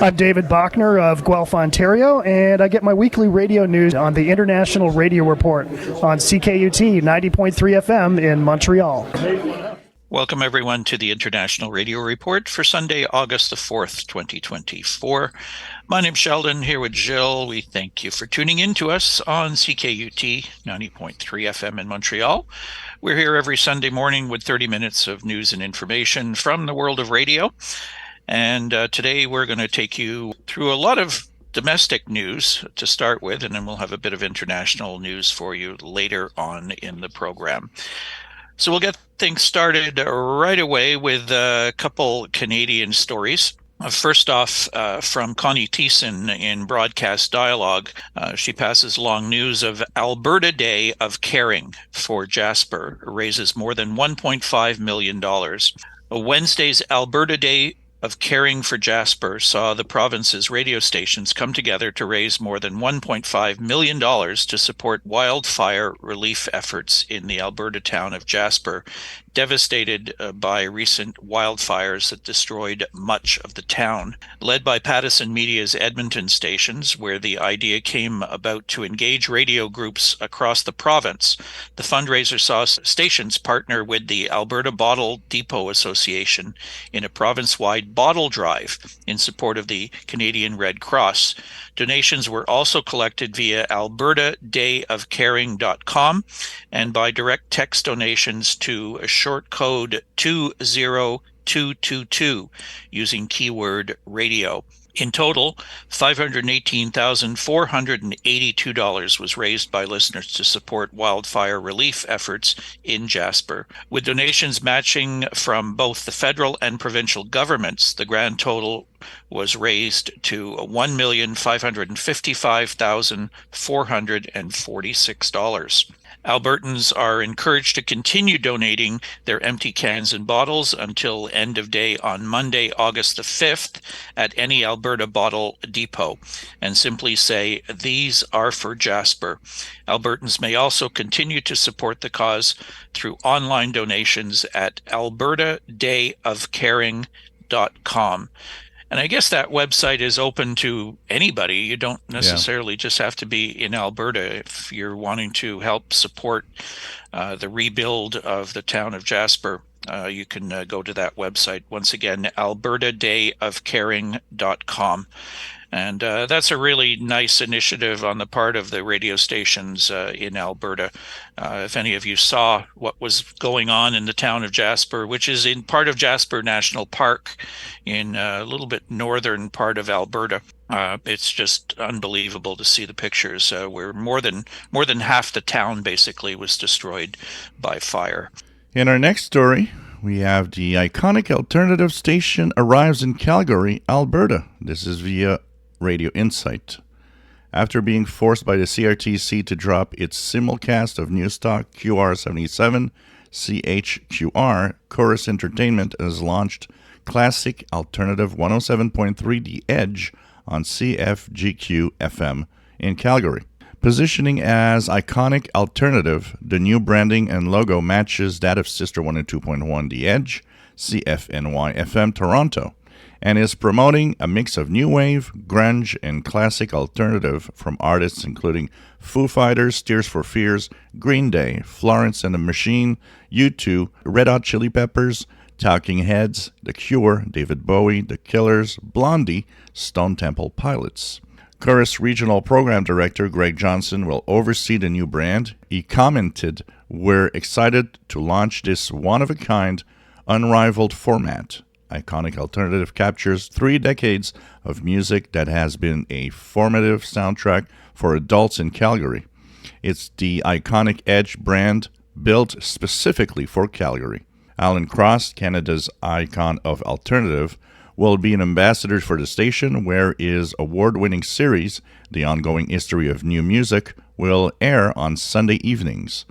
I'm David Bachner of Guelph, Ontario, and I get my weekly radio news on the International Radio Report on CKUT 90.3 FM in Montreal. Welcome, everyone, to the International Radio Report for Sunday, August the 4th, 2024. My name's Sheldon, here with Jill. We thank you for tuning in to us on CKUT 90.3 FM in Montreal. We're here every Sunday morning with 30 minutes of news and information from the world of radio. And today we're going to take you through a lot of domestic news to start with, and then we'll have a bit of international news for you later on in the program. So we'll get things started right away with a couple Canadian stories. First off, from Connie Thiessen in Broadcast Dialogue, she passes along news of Alberta Day of Caring for Jasper, raises more than $1.5 million. Wednesday's Alberta Day of Caring for Jasper saw the province's radio stations come together to raise more than $1.5 million to support wildfire relief efforts in the Alberta town of Jasper, devastated by recent wildfires that destroyed much of the town. Led by Pattison Media's Edmonton stations, where the idea came about to engage radio groups across the province, the fundraiser saw stations partner with the Alberta Bottle Depot Association in a province-wide bottle drive in support of the Canadian Red Cross. Donations were also collected via albertadayofcaring.com and by direct text donations to a short code 20222 using keyword radio. In total, $518,482 was raised by listeners to support wildfire relief efforts in Jasper. With donations matching from both the federal and provincial governments, the grand total was raised to $1,555,446. Albertans are encouraged to continue donating their empty cans and bottles until end of day on Monday, August the 5th at any Alberta Bottle Depot and simply say, "These are for Jasper." Albertans may also continue to support the cause through online donations at albertadayofcaring.com. And I guess that website is open to anybody. You don't necessarily just have to be in Alberta. If you're wanting to help support the rebuild of the town of Jasper, you can go to that website. Once again, albertadayofcaring.com. And that's a really nice initiative on the part of the radio stations in Alberta. If any of you saw what was going on in the town of Jasper, which is in part of Jasper National Park in a little bit northern part of Alberta, it's just unbelievable to see the pictures where more than half the town basically was destroyed by fire. In our next story, we have the iconic alternative station arrives in Calgary, Alberta. This is via Radio Insight. After being forced by the CRTC to drop its simulcast of Newstalk QR77 CHQR, Chorus Entertainment has launched classic alternative 107.3 The Edge on CFGQ FM in Calgary. Positioning as iconic alternative, the new branding and logo matches that of sister 102.1 The Edge, CFNY FM Toronto, and is promoting a mix of new wave, grunge, and classic alternative from artists including Foo Fighters, Tears for Fears, Green Day, Florence and the Machine, U2, Red Hot Chili Peppers, Talking Heads, The Cure, David Bowie, The Killers, Blondie, Stone Temple Pilots. Chorus Regional Program Director Greg Johnson will oversee the new brand. He commented, "We're excited to launch this one-of-a-kind, unrivaled format. Iconic Alternative captures 3 decades of music that has been a formative soundtrack for adults in Calgary. It's the iconic Edge brand built specifically for Calgary." Alan Cross, Canada's icon of alternative, will be an ambassador for the station, where his award-winning series, The Ongoing History of New Music, will air on Sunday evenings.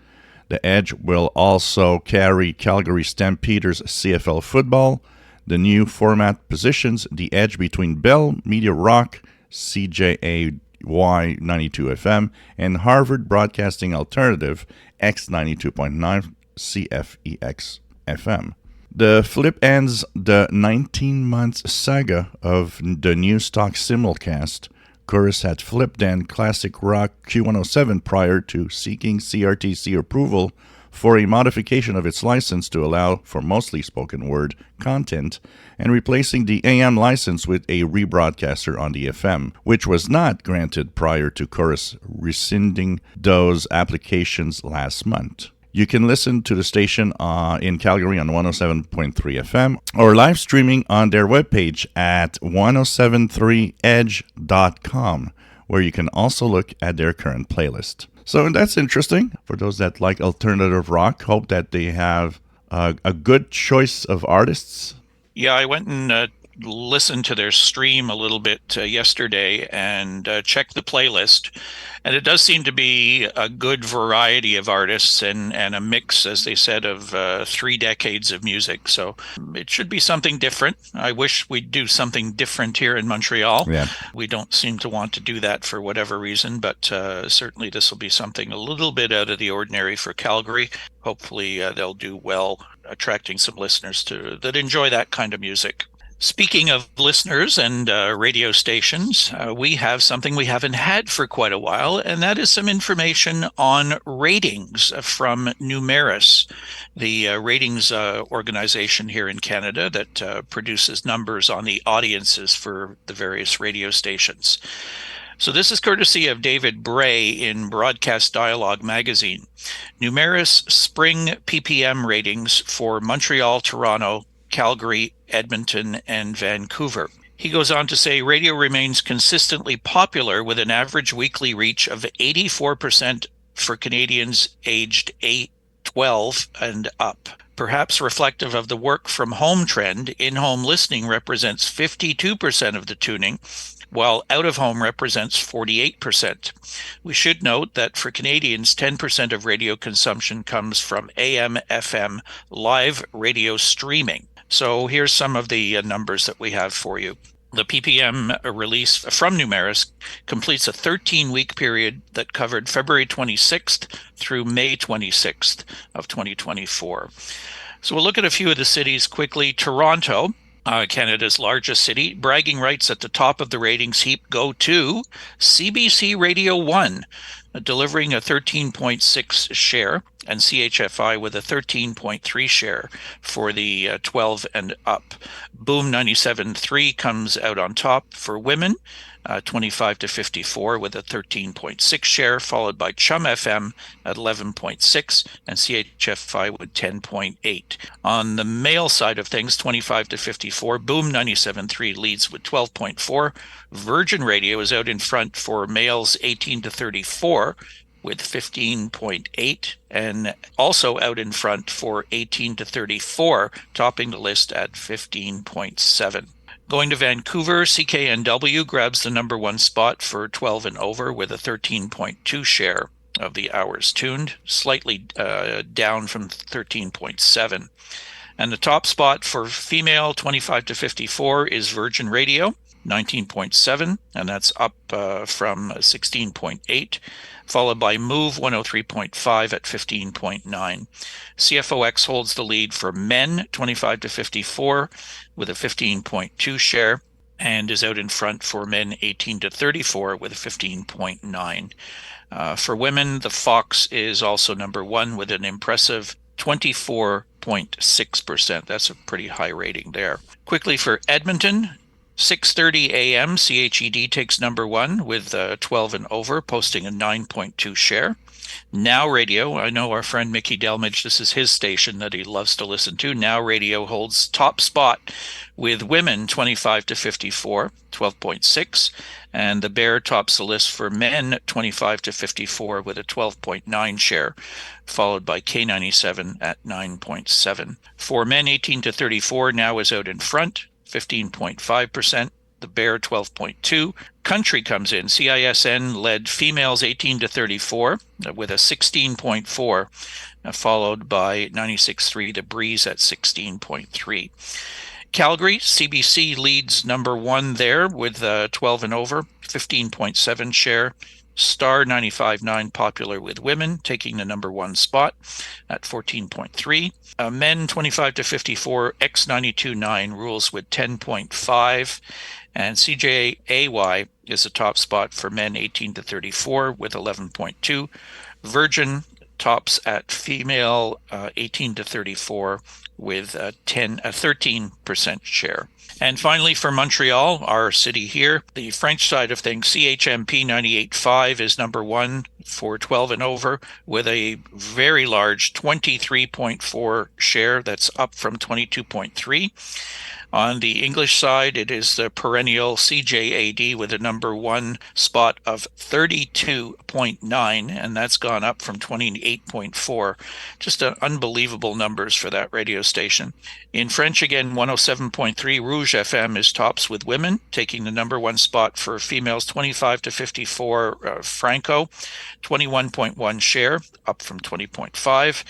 The Edge will also carry Calgary Stampeders CFL football. The new format positions The Edge between Bell Media Rock, CJAY 92 FM, and Harvard Broadcasting Alternative, X92.9 CFEX FM. The flip ends the 19-month saga of the new stock simulcast. Chorus had flipped and Classic Rock Q107 prior to seeking CRTC approval for a modification of its license to allow for mostly spoken word content and replacing the AM license with a rebroadcaster on the FM, which was not granted prior to Chorus rescinding those applications last month. You can listen to the station in Calgary on 107.3 FM or live streaming on their webpage at 1073edge.com, where you can also look at their current playlist. So that's interesting for those that like alternative rock. Hope that they have a good choice of artists. Yeah, I went and listened to their stream a little bit yesterday and checked the playlist. And it does seem to be a good variety of artists and a mix, as they said, of 3 decades of music. So it should be something different. I wish we'd do something different here in Montreal. Yeah. We don't seem to want to do that for whatever reason, but certainly this will be something a little bit out of the ordinary for Calgary. Hopefully they'll do well attracting some listeners that enjoy that kind of music. Speaking of listeners and radio stations, we have something we haven't had for quite a while, and that is some information on ratings from Numeris, the ratings organization here in Canada that produces numbers on the audiences for the various radio stations. So this is courtesy of David Bray in Broadcast Dialogue magazine. Numeris spring PPM ratings for Montreal, Toronto, Calgary, Edmonton, and Vancouver. He goes on to say radio remains consistently popular with an average weekly reach of 84% for Canadians aged 12 and up. Perhaps reflective of the work from home trend, in-home listening represents 52% of the tuning, while out-of-home represents 48%. We should note that for Canadians, 10% of radio consumption comes from AM/FM live radio streaming. So here's some of the numbers that we have for you. The PPM release from Numeris completes a 13-week period that covered February 26th through May 26th of 2024. So we'll look at a few of the cities quickly. Toronto, Canada's largest city, bragging rights at the top of the ratings heap go to CBC Radio 1, delivering a 13.6 share, and CHFI with a 13.3 share for the 12 and up. Boom 97.3 comes out on top for women, 25 to 54 with a 13.6 share, followed by Chum FM at 11.6 and CHFI with 10.8. On the male side of things, 25 to 54, Boom 97.3 leads with 12.4. Virgin Radio is out in front for males 18 to 34 with 15.8, and also out in front for 18 to 34, topping the list at 15.7. Going to Vancouver, CKNW grabs the number 1 spot for 12 and over with a 13.2 share of the hours tuned, slightly down from 13.7. And the top spot for female 25 to 54 is Virgin Radio, 19.7, and that's up from 16.8, followed by Move 103.5 at 15.9. CFOX holds the lead for men 25 to 54 with a 15.2 share and is out in front for men 18 to 34 with a 15.9. For women, the Fox is also number 1 with an impressive 24.6%. That's a pretty high rating there. Quickly for Edmonton, 6:30 a.m. CHED takes number 1 with 12 and over, posting a 9.2 share. Now Radio, I know our friend Mickey Delmage, this is his station that he loves to listen to. Now Radio holds top spot with women 25 to 54, 12.6, and the Bear tops the list for men 25 to 54 with a 12.9 share, followed by K97 at 9.7. For men 18 to 34, Now is out in front, 15.5%. The Bear 12.2. Country comes in. CISN led females 18 to 34 with a 16.4, followed by 96.3 The Breeze at 16.3. Calgary, CBC leads number 1 there with 12 and over, 15.7 share. Star 95.9 popular with women, taking the number 1 spot at 14.3. Men 25 to 54, X92.9 rules with 10.5. And CJAY is the top spot for men 18 to 34 with 11.2. Virgin tops at female 18 to 34 with a 13% share. And finally, for Montreal, our city here, the French side of things, CHMP 98.5 is number 1 for 12 and over with a very large 23.4 share. That's up from 22.3. On the English side, it is the perennial CJAD with a number 1 spot of 32.9, and that's gone up from 28.4. Just unbelievable numbers for that radio station. In French, again, 107.3 Rouge FM is tops with women, taking the number 1 spot for females 25 to 54 Franco, 21.1 share, up from 20.5.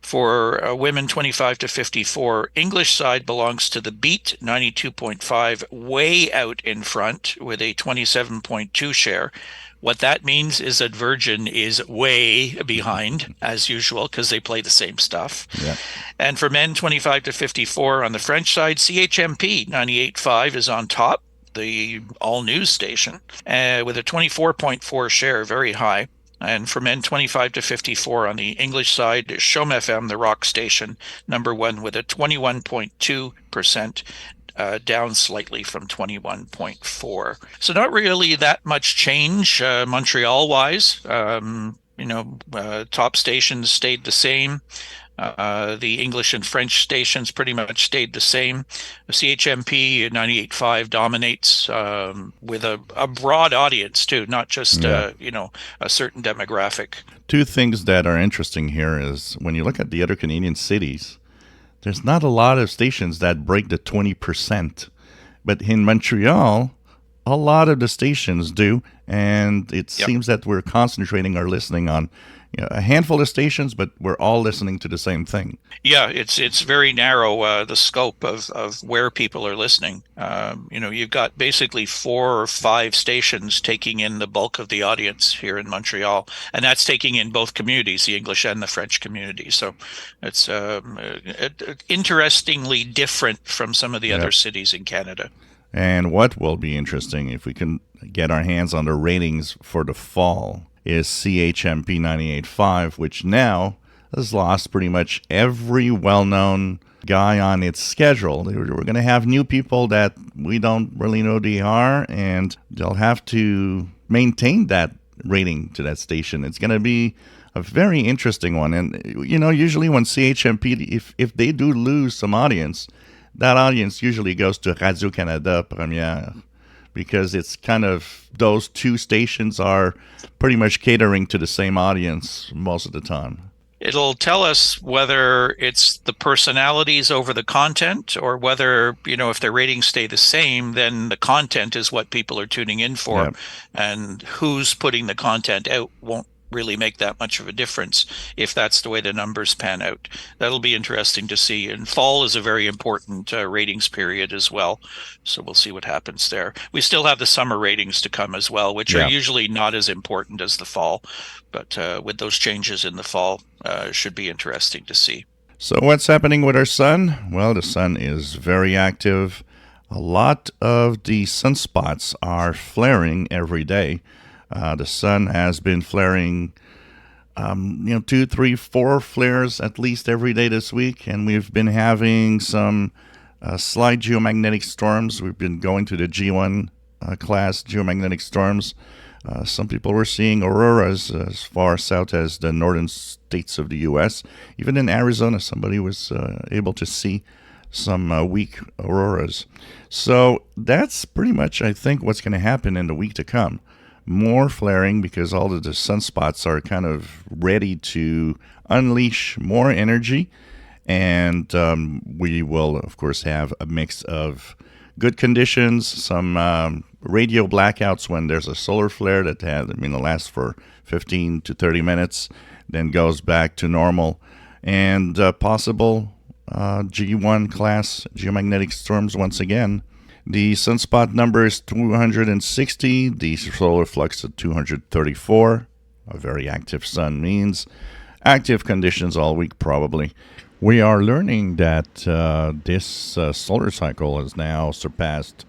For women 25 to 54, English side belongs to the Beat, 92.5, way out in front with a 27.2 share. What that means is that Virgin is way behind, as usual, because they play the same stuff. Yeah. And for men 25 to 54 on the French side, CHMP 98.5 is on top, the all-news station, with a 24.4 share, very high. And for men 25 to 54 on the English side, Chom FM, the rock station, number 1 with a 21.2%, down slightly from 21.4. So not really that much change Montreal-wise. Top stations stayed the same. The English and French stations pretty much stayed the same. The CHMP 98.5 dominates with a broad audience too, not just a certain demographic. Two things that are interesting here is when you look at the other Canadian cities, there's not a lot of stations that break the 20%. But in Montreal, a lot of the stations do, and it seems that we're concentrating our listening on a handful of stations, but we're all listening to the same thing. Yeah, it's very narrow, the scope of where people are listening. You've got basically 4 or 5 stations taking in the bulk of the audience here in Montreal, and that's taking in both communities, the English and the French community. So it's interestingly different from some of the other cities in Canada. And what will be interesting, if we can get our hands on the ratings for the fall, is CHMP 98.5, which now has lost pretty much every well-known guy on its schedule. We're going to have new people that we don't really know they are, and they'll have to maintain that rating to that station. It's going to be a very interesting one. And, usually when CHMP, if they do lose some audience, that audience usually goes to Radio-Canada Première, because it's kind of, those two stations are pretty much catering to the same audience most of the time. It'll tell us whether it's the personalities over the content, or whether, if their ratings stay the same, then the content is what people are tuning in for. Yep. And who's putting the content out won't really make that much of a difference if that's the way the numbers pan out. That'll be interesting to see. And fall is a very important ratings period as well. So we'll see what happens there. We still have the summer ratings to come as well, which are usually not as important as the fall. But with those changes in the fall, should be interesting to see. So what's happening with our sun? Well, the sun is very active. A lot of the sunspots are flaring every day. The sun has been flaring, 2, 3, 4 flares at least every day this week. And we've been having some slight geomagnetic storms. We've been going to the G1 class geomagnetic storms. Some people were seeing auroras as far south as the northern states of the U.S. Even in Arizona, somebody was able to see some weak auroras. So that's pretty much, I think, what's going to happen in the week to come. More flaring, because all of the sunspots are kind of ready to unleash more energy. And we will, of course, have a mix of good conditions, some radio blackouts when there's a solar flare that lasts for 15 to 30 minutes, then goes back to normal, and possible G1 class geomagnetic storms once again. The sunspot number is 260. The solar flux at 234. A very active sun means active conditions all week, probably. We are learning that this solar cycle has now surpassed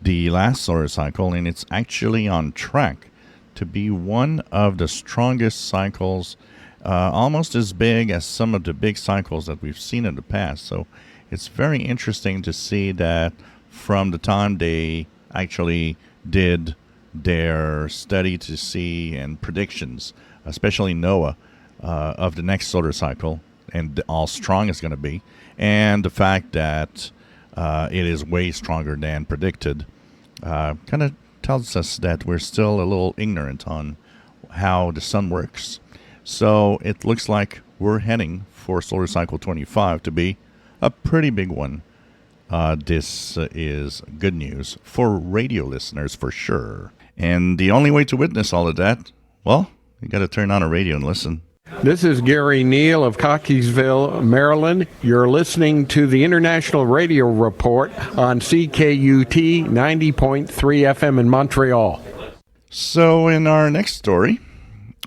the last solar cycle, and it's actually on track to be one of the strongest cycles, almost as big as some of the big cycles that we've seen in the past. So it's very interesting to see that from the time they actually did their study to see and predictions, especially NOAA, of the next solar cycle and how strong it's going to be, and the fact that it is way stronger than predicted, kind of tells us that we're still a little ignorant on how the sun works. So it looks like we're heading for solar cycle 25 to be a pretty big one. This is good news for radio listeners for sure. And the only way to witness all of that, well, you got to turn on a radio and listen. This is Gary Neal of Cockeysville, Maryland. You're listening to the International Radio Report on CKUT 90.3 FM in Montreal. So in our next story,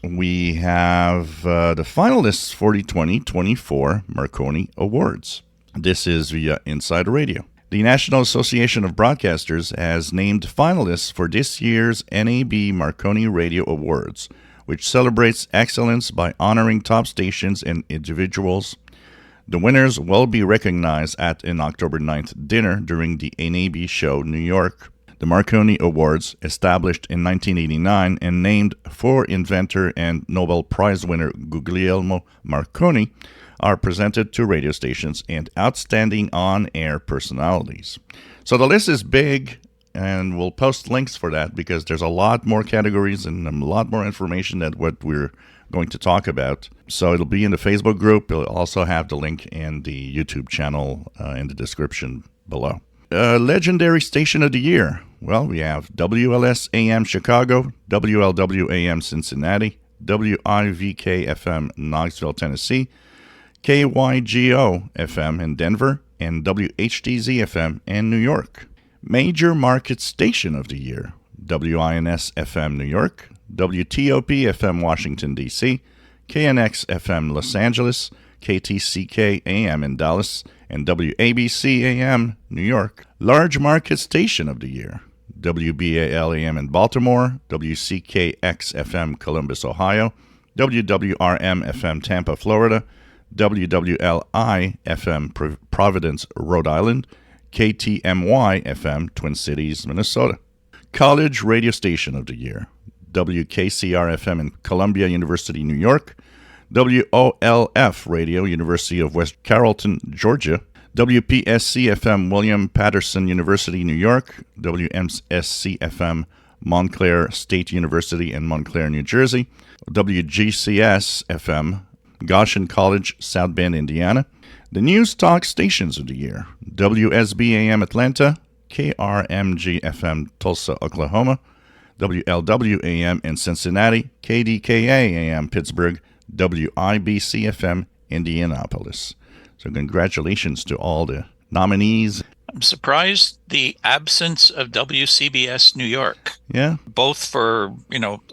we have the finalists for the 2024 Marconi Awards. This is via Inside Radio. The National Association of Broadcasters has named finalists for this year's NAB Marconi Radio Awards, which celebrates excellence by honoring top stations and individuals. The winners will be recognized at an October 9th dinner during the NAB show, New York. The Marconi Awards, established in 1989 and named for inventor and Nobel Prize winner Guglielmo Marconi, are presented to radio stations and outstanding on-air personalities. So the list is big, and we'll post links for that because there's a lot more categories and a lot more information than what we're going to talk about. So it'll be in the Facebook group. It'll also have the link in the YouTube channel in the description below. Legendary Station of the Year. Well, we have WLS AM Chicago, WLW AM Cincinnati, WIVK FM Knoxville, Tennessee, KYGO FM in Denver, and WHTZ FM in New York. Major Market Station of the Year. WINS FM New York, WTOP FM Washington, D.C., KNX FM Los Angeles, KTCK AM in Dallas, and WABC AM New York. Large Market Station of the Year. WBAL AM in Baltimore, WCKX FM Columbus, Ohio, WWRM FM Tampa, Florida, WWLI FM Providence, Rhode Island, KTMY FM Twin Cities, Minnesota. College Radio Station of the Year. WKCR FM in Columbia University, New York. WOLF Radio, University of West Carrollton, Georgia. WPSC FM William Patterson University, New York. WMSC FM Montclair State University in Montclair, New Jersey. WGCS FM Goshen College, South Bend, Indiana. The News Talk Stations of the Year. WSB AM Atlanta, KRMG FM Tulsa, Oklahoma, WLW AM in Cincinnati, KDKA AM Pittsburgh, WIBC FM Indianapolis. So congratulations to all the nominees. I'm surprised the absence of WCBS New York. Yeah. Both for,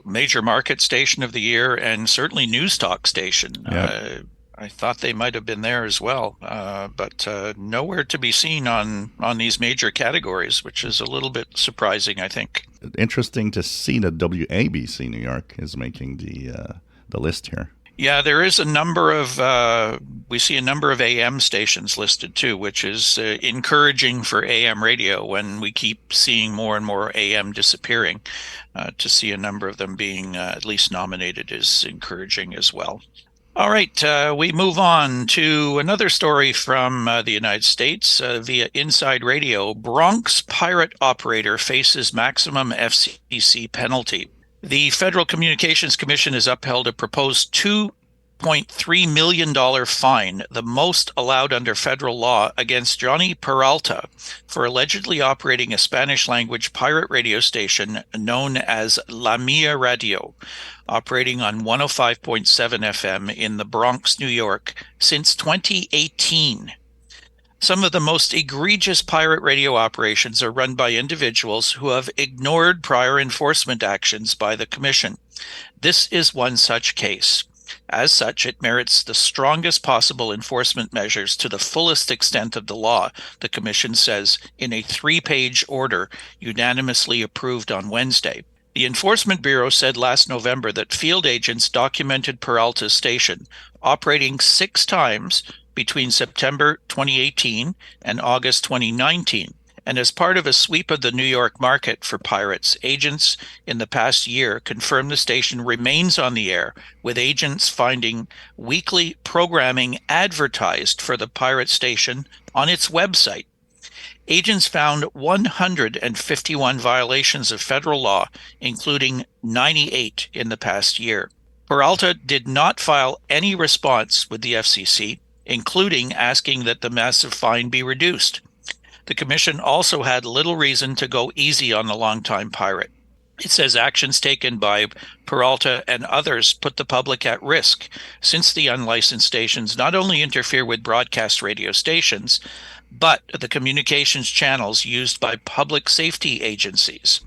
major market station of the year and certainly News Talk station. Yeah. I thought they might have been there as well, but nowhere to be seen on these major categories, which is a little bit surprising, I think. Interesting to see that WABC New York is making the list here. Yeah, there is a number of, we see a number of AM stations listed too, which is encouraging for AM radio when we keep seeing more and more AM disappearing. To see a number of them being at least nominated is encouraging as well. All right, we move on to another story from the United States via Inside Radio. Bronx pirate operator faces maximum FCC penalty. The Federal Communications Commission has upheld a proposed $2.3 million fine, the most allowed under federal law, against Johnny Peralta for allegedly operating a Spanish-language pirate radio station known as La Mia Radio, operating on 105.7 FM in the Bronx, New York, since 2018. Some of the most egregious pirate radio operations are run by individuals who have ignored prior enforcement actions by the Commission. This is one such case. As such, it merits the strongest possible enforcement measures to the fullest extent of the law, the Commission says in a 3-page order unanimously approved on Wednesday. The Enforcement Bureau said last November that field agents documented Peralta's station operating 6 times between September 2018 and August 2019. And as part of a sweep of the New York market for pirates, agents in the past year confirmed the station remains on the air, with agents finding weekly programming advertised for the pirate station on its website. Agents found 151 violations of federal law, including 98 in the past year. Peralta did not file any response with the FCC, including asking that the massive fine be reduced. The Commission also had little reason to go easy on the longtime pirate. It says actions taken by Peralta and others put the public at risk, since the unlicensed stations not only interfere with broadcast radio stations, but the communications channels used by public safety agencies.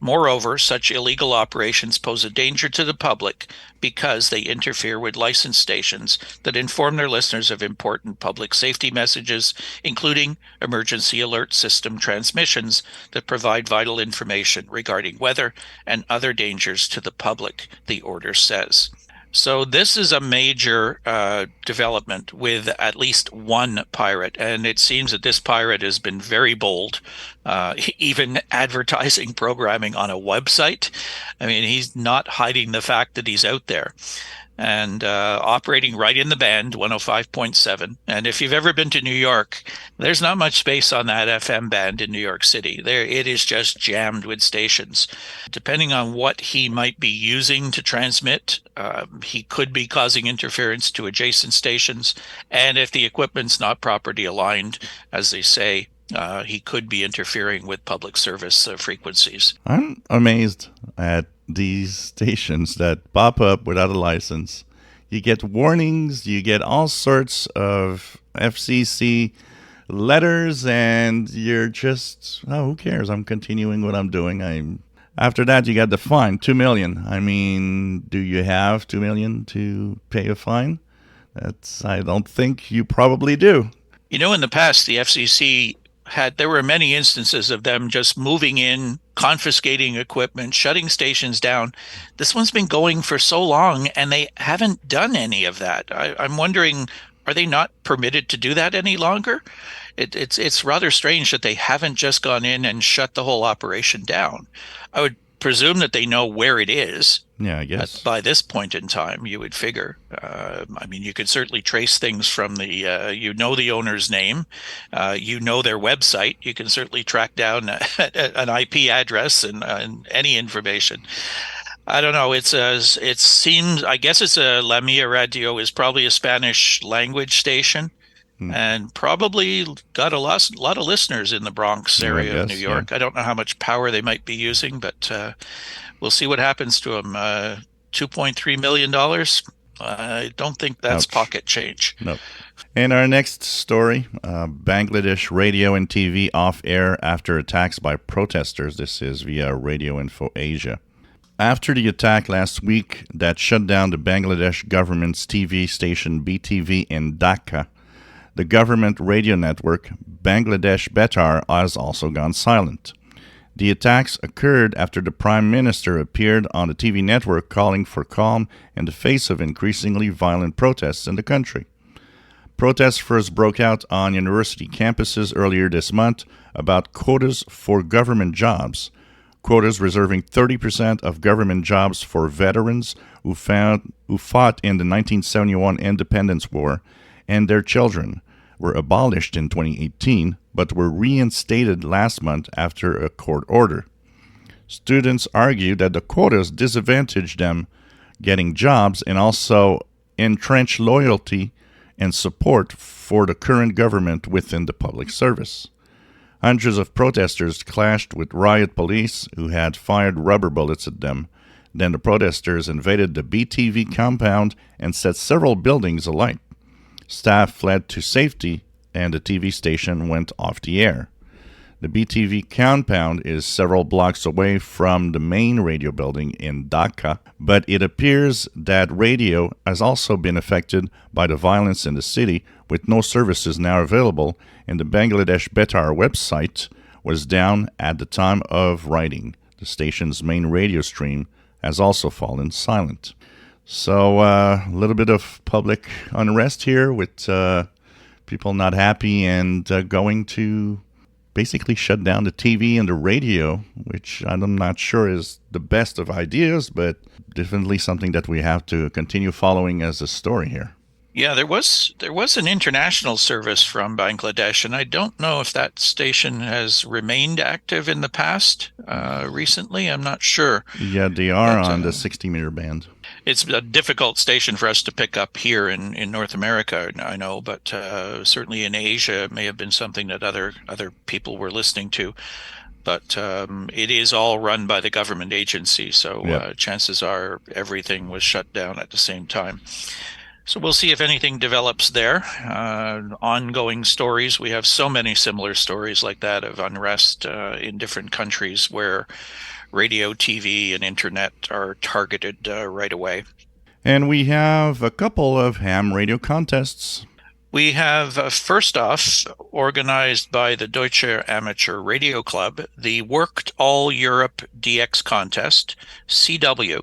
Moreover, such illegal operations pose a danger to the public because they interfere with licensed stations that inform their listeners of important public safety messages, including emergency alert system transmissions that provide vital information regarding weather and other dangers to the public, the order says. So this is a major development with at least one pirate, and it seems that this pirate has been very bold, even advertising programming on a website. I mean, he's not hiding the fact that he's out there and operating right in the band, 105.7. And if you've ever been to New York, there's not much space on that FM band in New York City. There, it is just jammed with stations. Depending on what he might be using to transmit, he could be causing interference to adjacent stations. And if the equipment's not properly aligned, as they say, he could be interfering with public service frequencies. I'm amazed at these stations that pop up without a license. You get warnings, you get all sorts of FCC letters, and you're just, oh, who cares? I'm continuing what I'm doing. After that, you got the fine, $2 million. I mean, do you have $2 million to pay a fine? I don't think you probably do. You know, in the past, the FCC there were many instances of them just moving in, confiscating equipment, shutting stations down. This one's been going for so long, and they haven't done any of that. I'm wondering, are they not permitted to do that any longer? It's rather strange that they haven't just gone in and shut the whole operation down. I would presume that they know where it is. Yeah, I guess. By this point in time, you would figure. I mean, you could certainly trace things from the, the owner's name, their website. You can certainly track down an IP address and any information. I don't know. It seems, I guess it's La Mia Radio is probably a Spanish language station. And probably got a lot of listeners in the Bronx area of New York. Yeah. I don't know how much power they might be using, but we'll see what happens to them. $2.3 million. I don't think that's pocket change. No. In our next story, Bangladesh radio and TV off air after attacks by protesters. This is via Radioinfo Asia. After the attack last week that shut down the Bangladesh government's TV station BTV in Dhaka, the government radio network, Bangladesh Betar, has also gone silent. The attacks occurred after the Prime Minister appeared on the TV network calling for calm in the face of increasingly violent protests in the country. Protests first broke out on university campuses earlier this month about quotas for government jobs, quotas reserving 30% of government jobs for veterans who fought in the 1971 Independence War, and their children were abolished in 2018, but were reinstated last month after a court order. Students argue that the quotas disadvantage them getting jobs and also entrench loyalty and support for the current government within the public service. Hundreds of protesters clashed with riot police who had fired rubber bullets at them. Then the protesters invaded the BTV compound and set several buildings alight. Staff fled to safety and the TV station went off the air. The BTV compound is several blocks away from the main radio building in Dhaka, but it appears that radio has also been affected by the violence in the city, with no services now available, and the Bangladesh Betar website was down at the time of writing. The station's main radio stream has also fallen silent. So a little bit of public unrest here with people not happy and going to basically shut down the TV and the radio, which I'm not sure is the best of ideas, but definitely something that we have to continue following as a story here. Yeah, there was an international service from Bangladesh, and I don't know if that station has remained active in the past recently. I'm not sure. Yeah, they are on the 60-meter band. It's a difficult station for us to pick up here in North America, I know, but certainly in Asia it may have been something that other people were listening to. But it is all run by the government agency, so chances are everything was shut down at the same time. So we'll see if anything develops there. Ongoing stories. We have so many similar stories like that of unrest in different countries where radio, TV, and internet are targeted right away. And we have a couple of ham radio contests. We have, first off, organized by the Deutscher Amateur Radio Club, the Worked All Europe DX Contest, CW.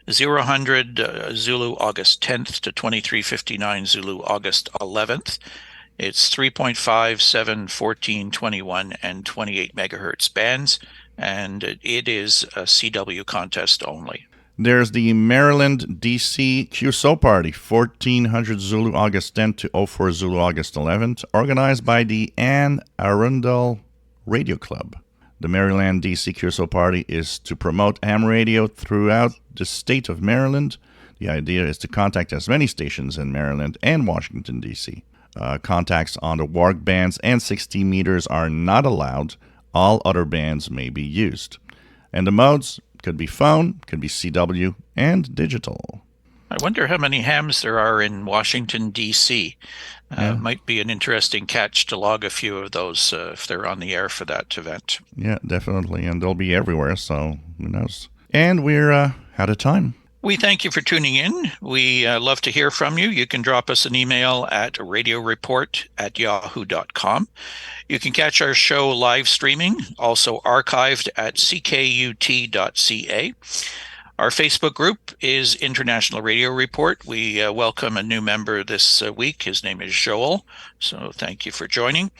0-100 Zulu August 10th to 23:59 Zulu August 11th. It's 3.5, 7, 14, 21, and 28 megahertz bands, and it is a CW contest only. There's the Maryland DC QSO Party, 1400 Zulu August 10th to 04 Zulu August 11th, organized by the Arundel Radio Club. The Maryland DC QSO Party is to promote ham radio throughout the state of Maryland. The idea is to contact as many stations in Maryland and Washington, D.C. Contacts on the WARC bands and 60 meters are not allowed. All other bands may be used. And the modes could be phone, could be CW, and digital. I wonder how many hams there are in Washington, D.C. Might be an interesting catch to log a few of those if they're on the air for that event. Yeah, definitely. And they'll be everywhere, so who knows. And we're out of time. We thank you for tuning in. We love to hear from you. You can drop us an email at radioreport@yahoo.com. You can catch our show live streaming, also archived at ckut.ca. Our Facebook group is International Radio Report. We welcome a new member this week. His name is Joel, so thank you for joining.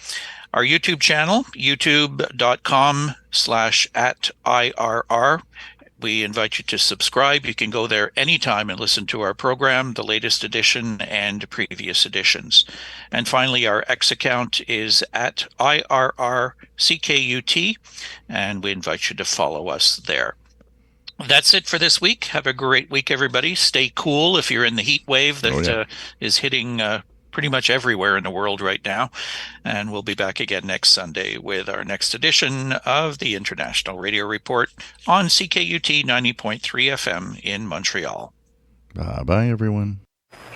Our YouTube channel, youtube.com/@IRR. We invite you to subscribe. You can go there anytime and listen to our program, the latest edition and previous editions. And finally, our X account is at IRRCKUT, and we invite you to follow us there. That's it for this week. Have a great week, everybody. Stay cool if you're in the heat wave that is hitting pretty much everywhere in the world right now. And we'll be back again next Sunday with our next edition of the International Radio Report on CKUT 90.3 FM in Montreal. Bye-bye, everyone.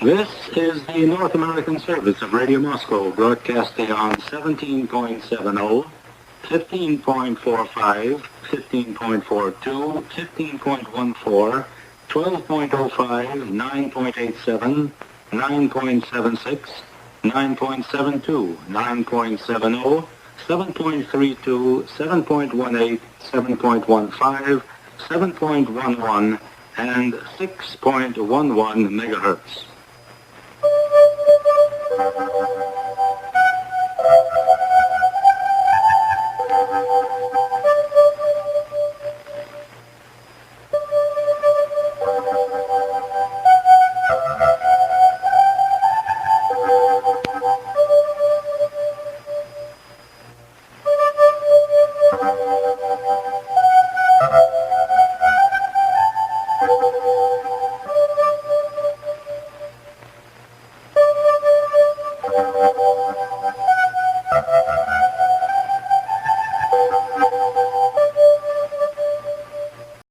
This is the North American service of Radio Moscow, broadcasting on 17.70, 15.45, 15.42, 15.14, 12.05, 9.87, 9.76, 9.72, 9.70, 7.32, 7.18, 7.15, 7.11, and 6.11 megahertz.